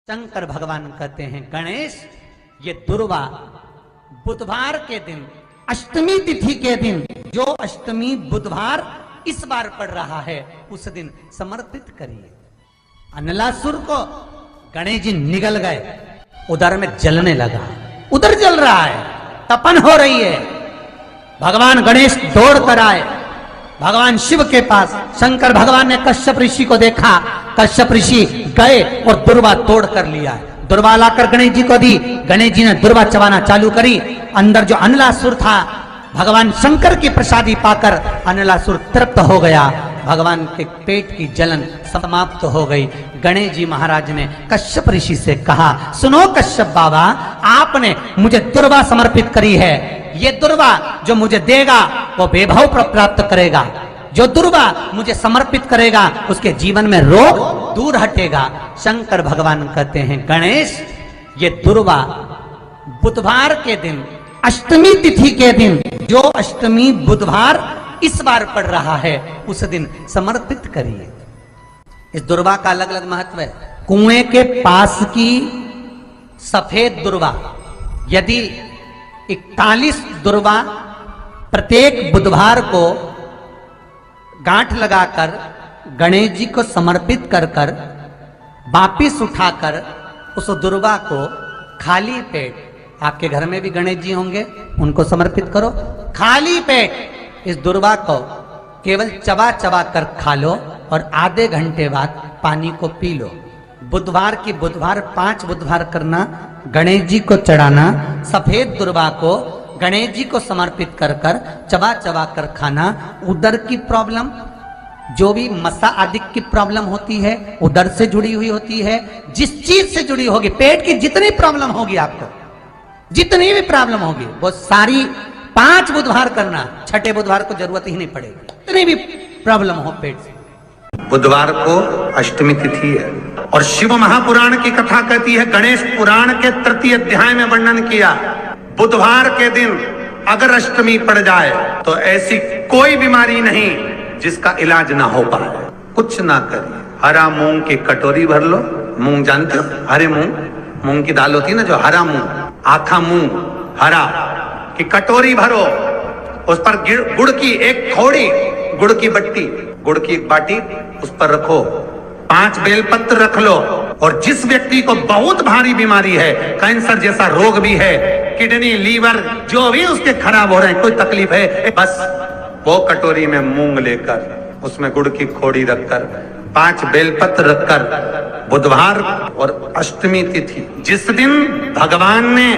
शंकर भगवान कहते हैं गणेश, ये दुर्वा बुधवार के दिन अष्टमी तिथि के दिन, जो अष्टमी बुधवार इस बार पड़ रहा है उस दिन समर्पित करिए। अनलासुर को गणेश जी निगल गए, उधर में जलने लगा, उधर जल रहा है, तपन हो रही है। भगवान गणेश दौड़ कर आए भगवान शिव के पास। शंकर भगवान ने कश्यप ऋषि को देखा, कश्यप ऋषि गए और दुर्वा तोड़ कर लिया। दुर्वा लाकर गणेश जी को दी, गणेश जी ने दुर्वा चबाना चालू करी। अंदर जो अनलासुर था, भगवान शंकर की प्रसादी पाकर अनलासुर तृप्त हो गया, भगवान के पेट की जलन समाप्त हो गई। गणेश जी महाराज ने कश्यप ऋषि से कहा, सुनो कश्यप बाबा, आपने मुझे दुर्वा समर्पित करी है, ये दुर्वा जो मुझे देगा वो वैभव प्राप्त करेगा, जो दुर्वा मुझे समर्पित करेगा उसके जीवन में रोग दूर हटेगा। शंकर भगवान कहते हैं गणेश, ये दुर्वा बुधवार के दिन अष्टमी तिथि के दिन, जो अष्टमी बुधवार इस बार पड़ रहा है उस दिन समर्पित करिए। इस दुर्वा का अलग अलग महत्व है। कुएं के पास की सफेद दुर्वा, यदि 41 दुर्वा प्रत्येक बुधवार को गांठ लगाकर गणेश जी को समर्पित कर कर वापिस उठाकर उस दुर्वा को खाली पेट, आपके घर में भी गणेश जी होंगे, उनको समर्पित करो। खाली पेट इस दुर्वा को केवल चबा चबा कर खा लो और आधे घंटे बाद पानी को पी लो। बुधवार की बुधवार 5 बुधवार करना, गणेश जी को चढ़ाना, सफेद दुर्वा को गणेश जी को समर्पित कर कर चबा चबा कर खाना। उदर की प्रॉब्लम, जो भी मसा आदि की प्रॉब्लम होती है उदर से जुड़ी हुई होती है, जिस चीज से जुड़ी होगी, पेट की जितनी प्रॉब्लम होगी, आपको जितनी भी प्रॉब्लम होगी वो सारी 5 बुधवार करना, छठे बुधवार को जरूरत ही नहीं पड़ेगी, जितनी भी प्रॉब्लम हो पेट से। बुधवार को अष्टमी तिथि है और शिव महापुराण की कथा कहती है, गणेश पुराण के 3 अध्याय में वर्णन किया, बुधवार के दिन अगर अष्टमी पड़ जाए तो ऐसी कोई बीमारी नहीं जिसका इलाज ना हो पाए। कुछ ना करिए, हरा मूंग की कटोरी भर लो, मूंग जानते हो, हरे मूंग की दाल होती है ना, जो हरा मूंग, आखा मूंग हरा की कटोरी भरो, उस पर गुड़ की एक खोड़ी, गुड़ की बट्टी, गुड़ की एक बाटी उस पर रखो, 5 बेलपत्र रख लो, और जिस व्यक्ति को बहुत भारी बीमारी है, कैंसर जैसा रोग भी है, किडनी लीवर जो भी उसके खराब हो रहे हैं, कोई तकलीफ है, बस वो कटोरी में मूंग लेकर उसमें गुड़ की खोड़ी रखकर 5 बेलपत्र रखकर, बुधवार और अष्टमी तिथि जिस दिन भगवान ने,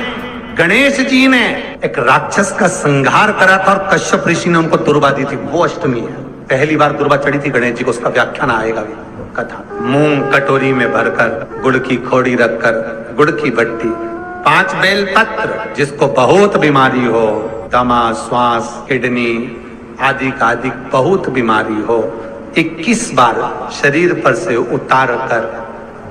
गणेश जी ने एक राक्षस का संहार करा था और कश्यप ऋषि ने उनको दुर्वा दी थी, वो अष्टमी है। पहली बार दुर्वा चढ़ी थी गणेश जी को, उसका व्याख्यान आएगा भी कथा। मूंग कटोरी में भरकर, गुड़ की खोड़ी रखकर, गुड़ की बट्टी, 5 बेलपत्र, जिसको बहुत बीमारी हो, दमा, श्वास, किडनी आदि का आदि बहुत बीमारी हो, 21 बार शरीर पर से उतार कर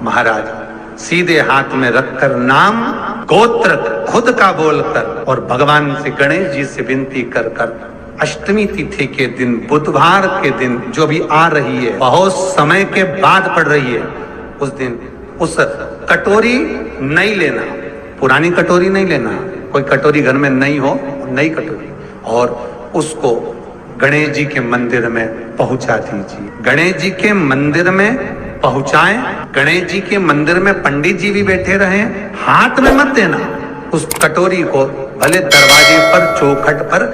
महाराज सीधे हाथ में रखकर नाम गोत्र खुद का बोलकर और भगवान से, गणेश जी से विनती कर कर अष्टमी तिथि के दिन, बुधवार के दिन जो भी आ रही है, बहुत समय के बाद पड़ रही है, उस दिन उस कटोरी नहीं लेना, पुरानी कटोरी नहीं लेना, कोई कटोरी घर में नहीं हो, नई कटोरी, और उसको गणेश जी के मंदिर में पहुंचा दीजिए। गणेश जी के मंदिर में पहुंचाएं, गणेश जी के मंदिर में पंडित जी भी बैठे रहे, हाथ में मत देना उस कटोरी को, भले दरवाजे पर, चौखट पर,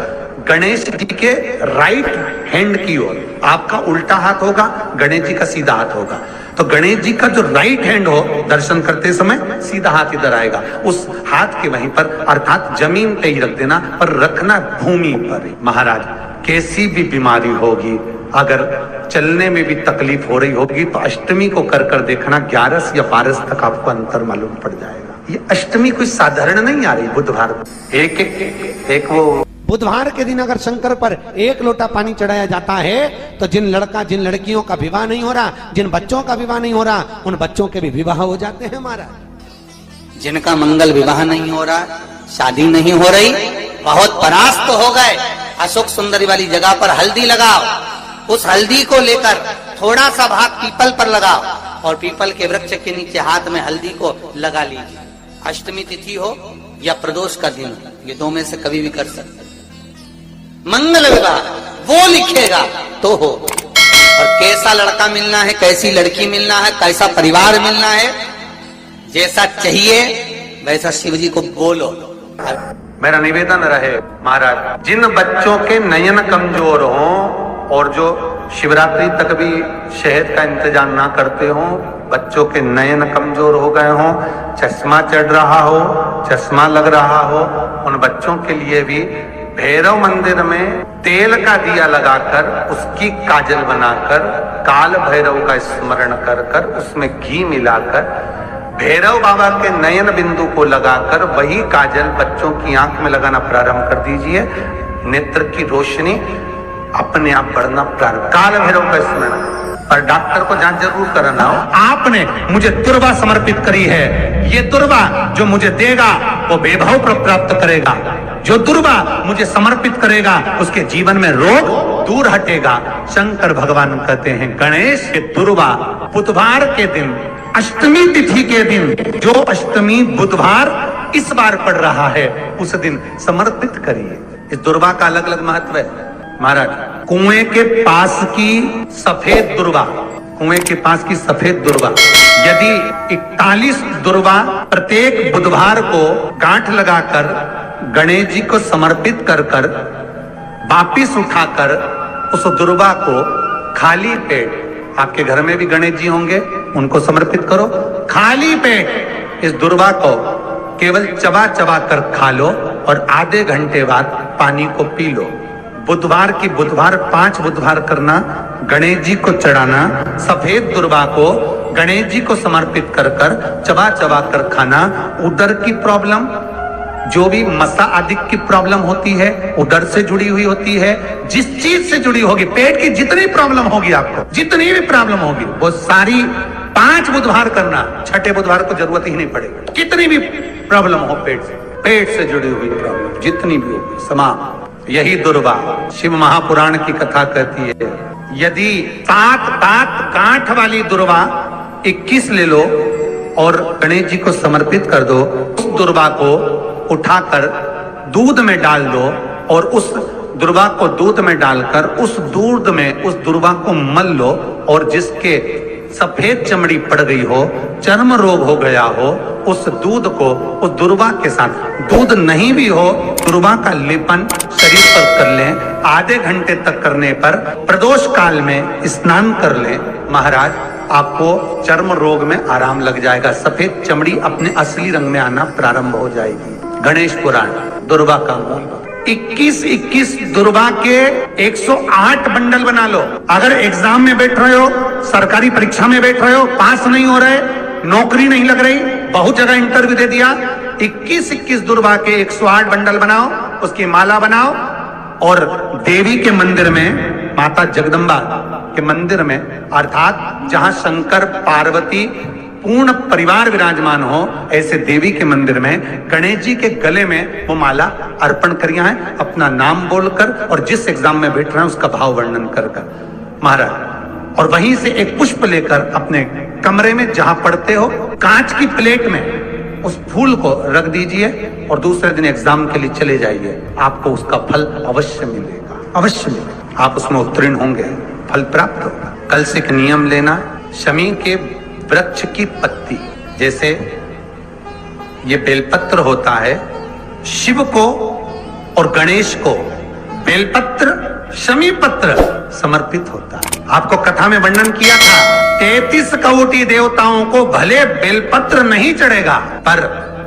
गणेश जी के राइट हैंड की ओर, आपका उल्टा हाथ होगा, गणेश जी का सीधा हाथ होगा, तो गणेश जी का जो राइट हैंड हो, दर्शन करते समय सीधा हाथ इधर आएगा, उस हाथ के वहीं पर, अर्थात जमीन पे ही रख देना, पर रखना भूमि पर। महाराज कैसी भी बीमारी होगी, अगर चलने में भी तकलीफ हो रही होगी तो अष्टमी को कर कर देखना, 11 या 12 तक आपको अंतर मालूम पड़ जाएगा। ये अष्टमी कोई साधारण नहीं आ रही, बुधवार एक वो बुधवार के दिन अगर शंकर पर 1 लोटा पानी चढ़ाया जाता है तो जिन लड़कियों का विवाह नहीं हो रहा, जिन बच्चों का विवाह नहीं हो रहा, उन बच्चों के भी विवाह हो जाते हैं महाराज। जिनका मंगल विवाह नहीं हो रहा, शादी नहीं हो रही, बहुत परास्त हो गए, अशोक सुंदरी वाली जगह पर हल्दी लगाओ, उस हल्दी को लेकर थोड़ा सा भाग पीपल पर लगाओ और पीपल के वृक्ष के नीचे हाथ में हल्दी को लगा लीजिए। अष्टमी तिथि हो या प्रदोष का दिन, ये दो में से कभी भी कर सकते। मंगल विवाह वो लिखेगा तो हो। और कैसा लड़का मिलना है, कैसी लड़की मिलना है, कैसा परिवार मिलना है, जैसा चाहिए वैसा शिव जी को बोलो। मेरा निवेदन रहे महाराज, जिन बच्चों के नयन कमजोर हों और जो शिवरात्रि तक भी शहद का इंतजाम ना करते हों, बच्चों के नयन कमजोर हो गए हों, चश्मा चढ़ रहा हो, चश्मा लग रहा हो, उन बच्चों के लिए भी भैरव मंदिर में तेल का दिया लगाकर उसकी काजल बनाकर काल भैरव का स्मरण कर कर उसमें घी मिलाकर भैरव बाबा के नयन बिंदु को लगाकर वही काजल बच्चों की आंख में लगाना प्रारंभ कर दीजिए। नेत्र की रोशनी अपने आप बढ़ना प्रारंभ। काल भैरव का स्मरण, पर डॉक्टर को जांच जरूर कराना हो। आपने मुझे दुर्वा समर्पित करी है, ये दुर्वा जो मुझे देगा वो वैभव प्राप्त करेगा, जो दुर्वा मुझे समर्पित करेगा उसके जीवन में रोग दूर हटेगा। शंकर भगवान कहते हैं गणेश के दुर्वा बुधवार के दिन, अष्टमी तिथि के दिन, जो अष्टमी बुधवार इस बार पड़ रहा है उस दिन समर्पित करिए। इस दुर्वा का अलग अलग महत्व है महाराज। कुएं के पास की सफेद दुर्वा, कुएं के पास की सफेद दुर्वा, यदि 41 दुर्वा प्रत्येक बुधवार को गांठ लगाकर गणेश जी को समर्पित कर कर वापिस उठाकर उस दुर्वा को खाली पेट, आपके घर में भी गणेश जी होंगे उनको समर्पित करो, खाली पेट इस दुर्वा को केवल चबा चबा कर खा लो और आधे घंटे बाद पानी को पी लो। बुधवार की बुधवार 5 बुधवार करना, गणेश जी को चढ़ाना, सफेद दुर्वा को गणेश जी को समर्पित कर कर चबा चबा कर खाना। उदर की प्रॉब्लम, जो भी मसा आदि की प्रॉब्लम होती है उदर से जुड़ी हुई होती है, जिस चीज से जुड़ी होगी, पेट की जितनी प्रॉब्लम होगी आपको, जितनी भी प्रॉब्लम होगी वो सारी 5 बुधवार करना, छठे बुधवार को जरूरत ही नहीं पड़ेगी। कितनी भी प्रॉब्लम हो पेट से जुड़ी हुई प्रॉब्लम जितनी भी होगी समाप्त। यही दुर्वा शिव महापुराण की कथा कहती है, यदि 7 दांत गांठ वाली दुर्वा 21 ले लो और गणेश जी को समर्पित कर दो, उस दुर्वा को उठाकर दूध में डाल दो और उस दुर्वा को दूध में डालकर उस दूध में उस दुर्वा को मल लो, और जिसके सफेद चमड़ी पड़ गई हो, चर्म रोग हो गया हो, उस दूध को उस दुर्वा के साथ, दूध नहीं भी हो दुर्वा का लेपन शरीर पर कर लें। आधे घंटे तक करने पर प्रदोष काल में स्नान कर लें महाराज, आपको चर्म रोग में आराम लग जाएगा, सफेद चमड़ी अपने असली रंग में आना प्रारंभ हो जाएगी। गणेश पुराण दुर्वा का मूल 21 दुर्वा के 108 बंडल बना लो। अगर एग्जाम में बैठ रहे हो, सरकारी परीक्षा में बैठ रहे हो, पास नहीं हो रहे, नौकरी नहीं लग रही, बहुत जगह इंटरव्यू दे दिया, 21 दुर्वा के 108 बंडल बनाओ, उसकी माला बनाओ और देवी के मंदिर में, माता जगदम्बा के मंदिर में, अर्थात जहां शंकर पार्वती पूर्ण परिवार विराजमान हो, ऐसे देवी के मंदिर में गणेश जी के गले में वो माला अर्पण करिया है, अपना नाम बोलकर और जिस एग्जाम में बैठ रहे हैं उसका भाव वर्णन कर महाराज, और वहीं से एक पुष्प लेकर अपने कमरे में जहां पढ़ते हो कांच की प्लेट में उस फूल को रख दीजिए और दूसरे दिन एग्जाम के लिए चले जाइए, आपको उसका फल अवश्य मिलेगा, अवश्य मिलेगा, आप उसमें उत्तीर्ण होंगे, फल प्राप्त होगा। कल से एक नियम लेना, शमी के वृक्ष की पत्ती, जैसे ये बेलपत्र होता है, शिव को और गणेश को बेलपत्र शमी पत्र समर्पित होता है। आपको कथा में वर्णन किया था, 33 कोटि देवताओं को भले बेलपत्र नहीं चढ़ेगा पर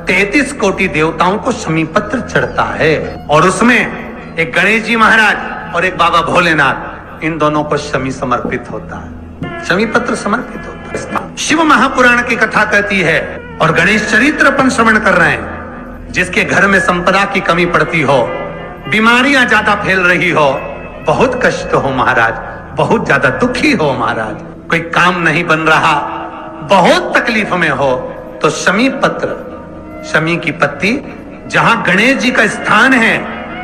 33 कोटि देवताओं को शमी पत्र चढ़ता है, और उसमें एक गणेश जी महाराज और एक बाबा भोलेनाथ, इन दोनों को शमी समर्पित होता है, शमी पत्र समर्पित होता है। शिव महापुराण की कथा कहती है और गणेश चरित्र अपन श्रवण कर रहे हैं, जिसके घर में संपदा की कमी पड़ती हो, बीमारियां ज्यादा फैल रही हो, बहुत कष्ट हो महाराज, बहुत ज्यादा दुखी हो महाराज, कोई काम नहीं बन रहा, बहुत तकलीफ में हो, तो शमी पत्र, शमी की पत्ती, जहां गणेश जी का स्थान है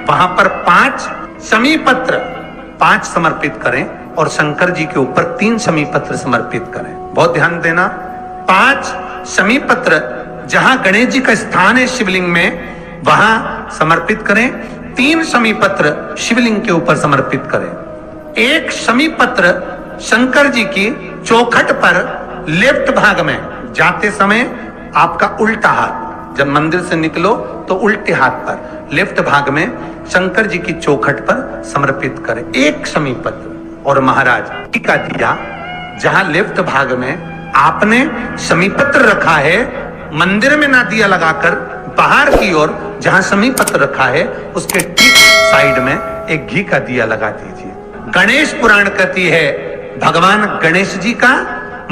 वहां पर 5 शमी पत्र 5 समर्पित करें, और शंकर जी के ऊपर 3 शमी पत्र समर्पित करें। बहुत ध्यान देना, 5 शमी पत्र जहां गणेश जी का स्थान है शिवलिंग में वहां समर्पित करें। 3 शमी पत्र शिवलिंग के ऊपर समर्पित करें। 1 शमी पत्र शंकर जी की चौखट पर लेफ्ट भाग में जाते समय आपका उल्टा हाथ, जब मंदिर से निकलो तो उल्टे हाथ पर लेफ्ट भाग में शंकर जी की चौखट पर समर्पित करें 1 शमी पत्र। और महाराज टीका दिया जहां लेफ्ट भाग में आपने शमी पत्र रखा है, मंदिर में ना दिया लगाकर बाहर की ओर जहां शमी पत्र रखा है उसके ठीक साइड में एक घी का दिया लगा दीजिए। गणेश पुराण कहती है भगवान गणेश जी का,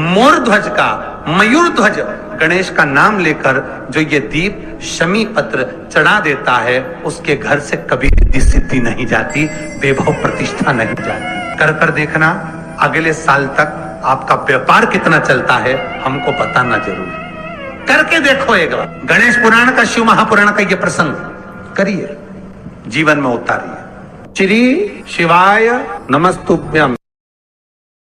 मोर ध्वज का, मयूर ध्वज गणेश का नाम लेकर जो ये दीप शमी पत्र चढ़ा देता है उसके घर से कभी रिद्धि सिद्धि नहीं जाती, वैभव प्रतिष्ठा नहीं जाती। कर कर देखना, अगले साल तक आपका व्यापार कितना चलता है हमको बताना जरूर। करके देखो एक बार, गणेश पुराण का, शिव महापुराण का ये प्रसंग करिए, जीवन में उतारिए। श्री शिवाय नमस्तुभ्यम।